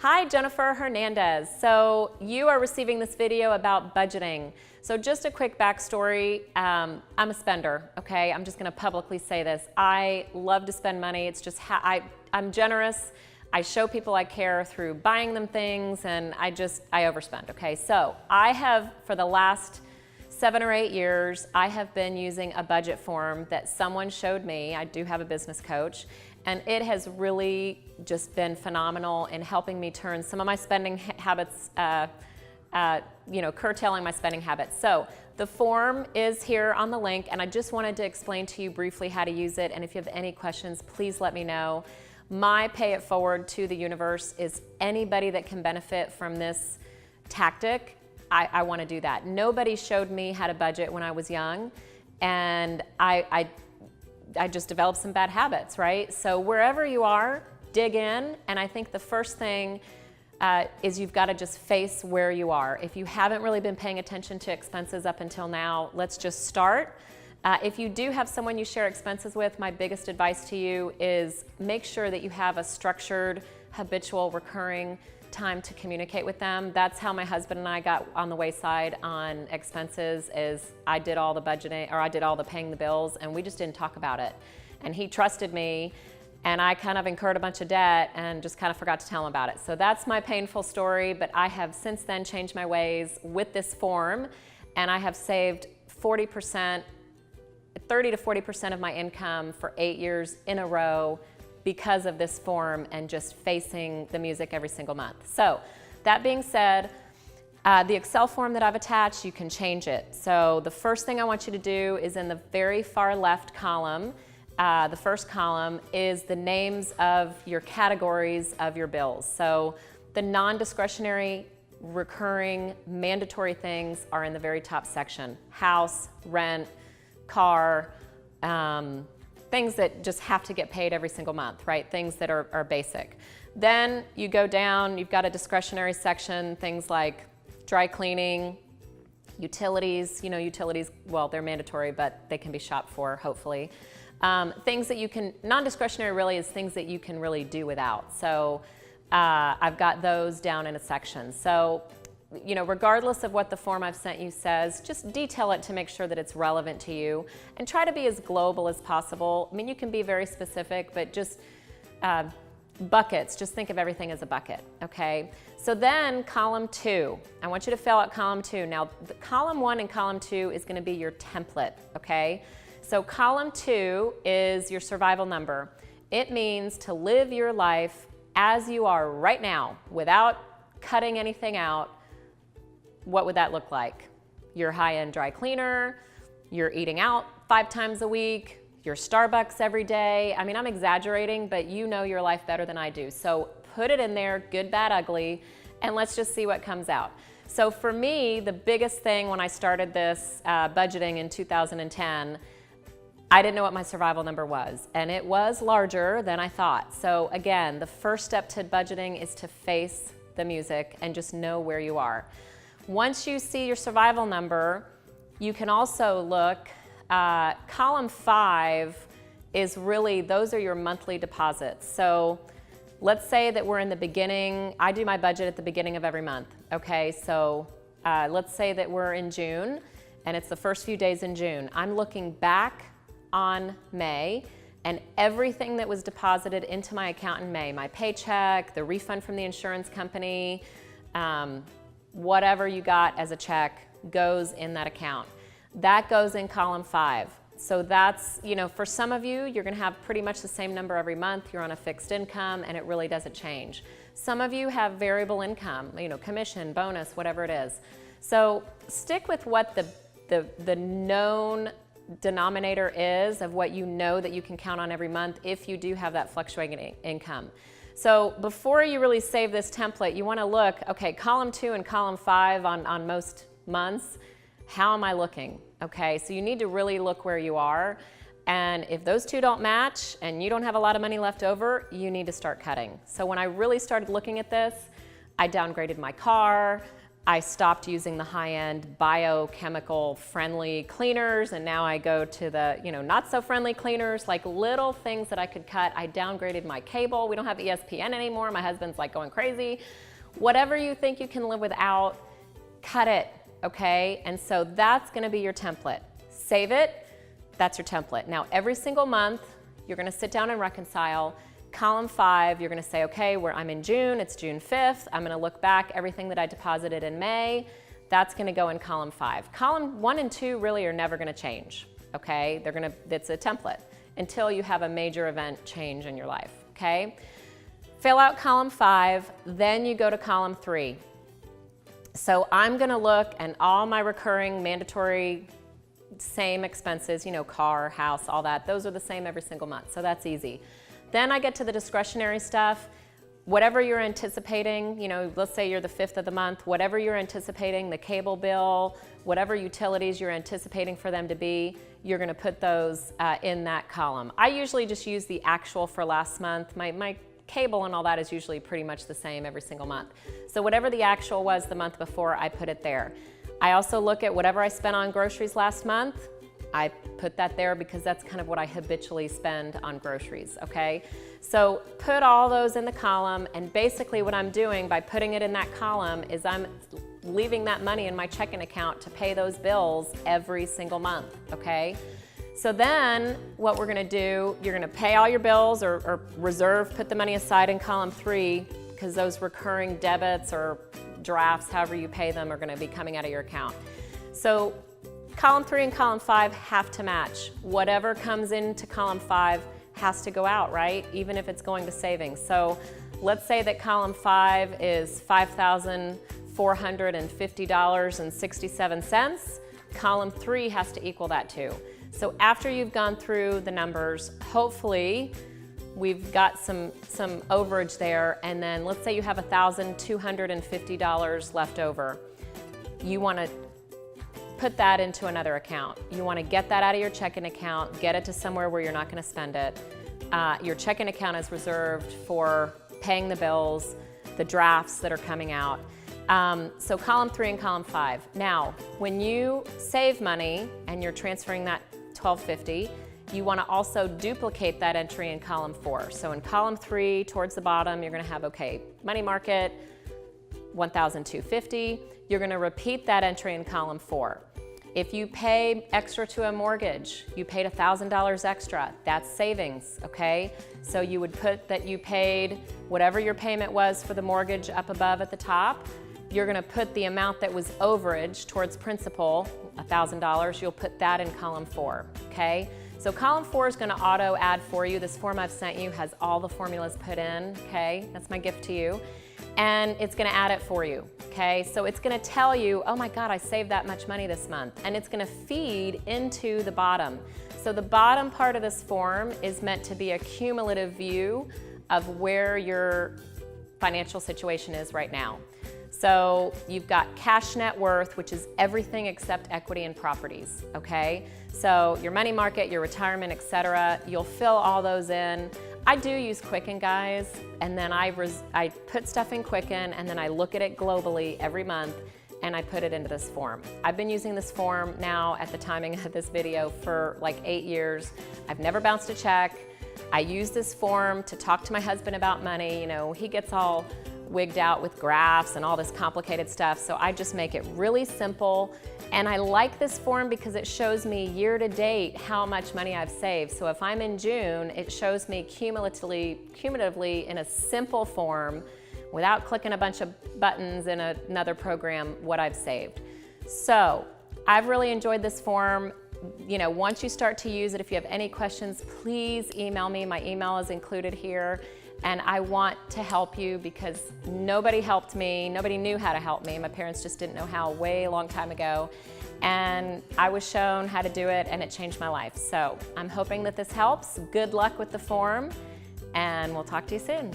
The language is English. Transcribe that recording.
Hi, Jennifer Hernandez. So you are receiving this video about budgeting. So just a quick backstory, I'm a spender, okay? I'm just gonna publicly say this. I love to spend money. It's just, I'm generous. I show people I care through buying them things, and I overspend, okay? So I have, for the last 7 or 8 years, I have been using a budget form that someone showed me. I do have a business coach, and it has really just been phenomenal in helping me turn some of my spending habits, curtailing my spending habits. So the form is here on the link, and I just wanted to explain to you briefly how to use it, and if you have any questions, please let me know. My pay it forward to the universe is anybody that can benefit from this tactic. I want to do that. Nobody showed me how to budget when I was young, and I just developed some bad habits, right? So wherever you are, dig in, and I think the first thing is you've got to just face where you are. If you haven't really been paying attention to expenses up until now, let's just start. If you do have someone you share expenses with, my biggest advice to you is make sure that you have a structured, habitual, recurring time to communicate with them. That's how my husband and I got on the wayside on expenses. Is I did all the budgeting, or I did all the paying the bills, and we just didn't talk about it. And he trusted me, and I kind of incurred a bunch of debt and just kind of forgot to tell him about it. So that's my painful story, but I have since then changed my ways with this form, and I have saved 40%, 30 to 40% of my income for 8 years in a row because of this form and just facing the music every single month. So that being said, the Excel form that I've attached, you can change it. So the first thing I want you to do is in the very far left column, the first column is the names of your categories of your bills. So the non-discretionary, recurring, mandatory things are in the very top section. House, rent, car, things that just have to get paid every single month, right? Things that are basic. Then you go down, you've got a discretionary section, things like dry cleaning, utilities. You know, utilities, well, they're mandatory, but they can be shopped for, hopefully. Things that you can, non-discretionary really is things that you can really do without. So I've got those down in a section. So, you know, regardless of what the form I've sent you says, just detail it to make sure that it's relevant to you, and try to be as global as possible. I mean, you can be very specific, but just buckets, just think of everything as a bucket, okay? So then column 2, I want you to fill out column 2. Now, the column 1 and column 2 is gonna be your template, okay? So column 2 is your survival number. It means to live your life as you are right now without cutting anything out. What would that look like? Your high-end dry cleaner, you're eating out 5 times a week, your Starbucks every day. I mean, I'm exaggerating, but you know your life better than I do. So put it in there, good, bad, ugly, and let's just see what comes out. So for me, the biggest thing when I started this budgeting in 2010, I didn't know what my survival number was, and it was larger than I thought. So again, the first step to budgeting is to face the music and just know where you are. Once you see your survival number, you can also look, column 5 is really, those are your monthly deposits. So let's say that we're in the beginning, I do my budget at the beginning of every month, okay? So let's say that we're in June, and it's the first few days in June. I'm looking back on May, and everything that was deposited into my account in May, my paycheck, the refund from the insurance company, whatever you got as a check goes in that account. That goes in column 5. So that's, you know, for some of you, you're gonna have pretty much the same number every month. You're on a fixed income and it really doesn't change. Some of you have variable income, you know, commission, bonus, whatever it is. So stick with what the known denominator is of what you know that you can count on every month if you do have that fluctuating income. So before you really save this template, you want to look, okay, column 2 and column 5 on most months, how am I looking? Okay, so you need to really look where you are, and if those two don't match and you don't have a lot of money left over, you need to start cutting. So when I really started looking at this, I downgraded my car, I stopped using the high-end biochemical friendly cleaners, and now I go to the, not so friendly cleaners, like little things that I could cut. I downgraded my cable. We don't have ESPN anymore. My husband's like going crazy. Whatever you think you can live without, cut it, okay? And so that's gonna be your template. Save it, that's your template. Now every single month, you're gonna sit down and reconcile. Column 5, you're gonna say, okay, where I'm in June, it's June 5th. I'm gonna look back everything that I deposited in May. That's gonna go in column 5. Column 1 and 2 really are never gonna change, okay? It's a template until you have a major event change in your life, okay? Fill out column 5, then you go to column 3. So I'm gonna look and all my recurring mandatory same expenses, car, house, all that, those are the same every single month, so that's easy. Then I get to the discretionary stuff. Whatever you're anticipating, let's say you're the 5th of the month, whatever you're anticipating, the cable bill, whatever utilities you're anticipating for them to be, you're gonna put those in that column. I usually just use the actual for last month. My cable and all that is usually pretty much the same every single month. So whatever the actual was the month before, I put it there. I also look at whatever I spent on groceries last month, I put that there because that's kind of what I habitually spend on groceries, okay? So put all those in the column, and basically what I'm doing by putting it in that column is I'm leaving that money in my checking account to pay those bills every single month, okay? So then what we're gonna do, you're gonna pay all your bills or reserve, put the money aside in column 3 because those recurring debits or drafts, however you pay them, are gonna be coming out of your account. So column 3 and column 5 have to match. Whatever comes into column 5 has to go out, right? Even if it's going to savings. So let's say that column 5 is $5,450.67. Column 3 has to equal that too. So after you've gone through the numbers, hopefully we've got some overage there, and then let's say you have $1,250 left over. You want to put that into another account. You want to get that out of your checking account, get it to somewhere where you're not going to spend it. Your checking account is reserved for paying the bills, the drafts that are coming out. So column 3 and column 5. Now, when you save money and you're transferring that $1,250, you want to also duplicate that entry in column 4. So in column 3, towards the bottom, you're going to have, okay, money market, $1,250. You're going to repeat that entry in column 4. If you pay extra to a mortgage, you paid $1,000 extra, that's savings, okay? So you would put that you paid whatever your payment was for the mortgage up above at the top. You're gonna put the amount that was overage towards principal, $1,000, you'll put that in column 4, okay? So column 4 is gonna auto add for you. This form I've sent you has all the formulas put in, okay? That's my gift to you. And it's gonna add it for you, okay? So it's gonna tell you, oh my God, I saved that much money this month. And it's gonna feed into the bottom. So the bottom part of this form is meant to be a cumulative view of where your financial situation is right now. So you've got cash net worth, which is everything except equity and properties, okay? So your money market, your retirement, etc. You'll fill all those in. I do use Quicken, guys, and then I put stuff in Quicken, and then I look at it globally every month, and I put it into this form. I've been using this form now at the timing of this video for like 8 years. I've never bounced a check. I use this form to talk to my husband about money. You know, he gets all wigged out with graphs and all this complicated stuff, so I just make it really simple. And I like this form because it shows me year to date how much money I've saved. So if I'm in June, it shows me cumulatively in a simple form without clicking a bunch of buttons in another program what I've saved. So I've really enjoyed this form. You know, once you start to use it, if you have any questions, please email me. My email is included here. And I want to help you because nobody helped me. Nobody knew how to help me. My parents just didn't know how way a long time ago. And I was shown how to do it, and it changed my life. So I'm hoping that this helps. Good luck with the form, and we'll talk to you soon.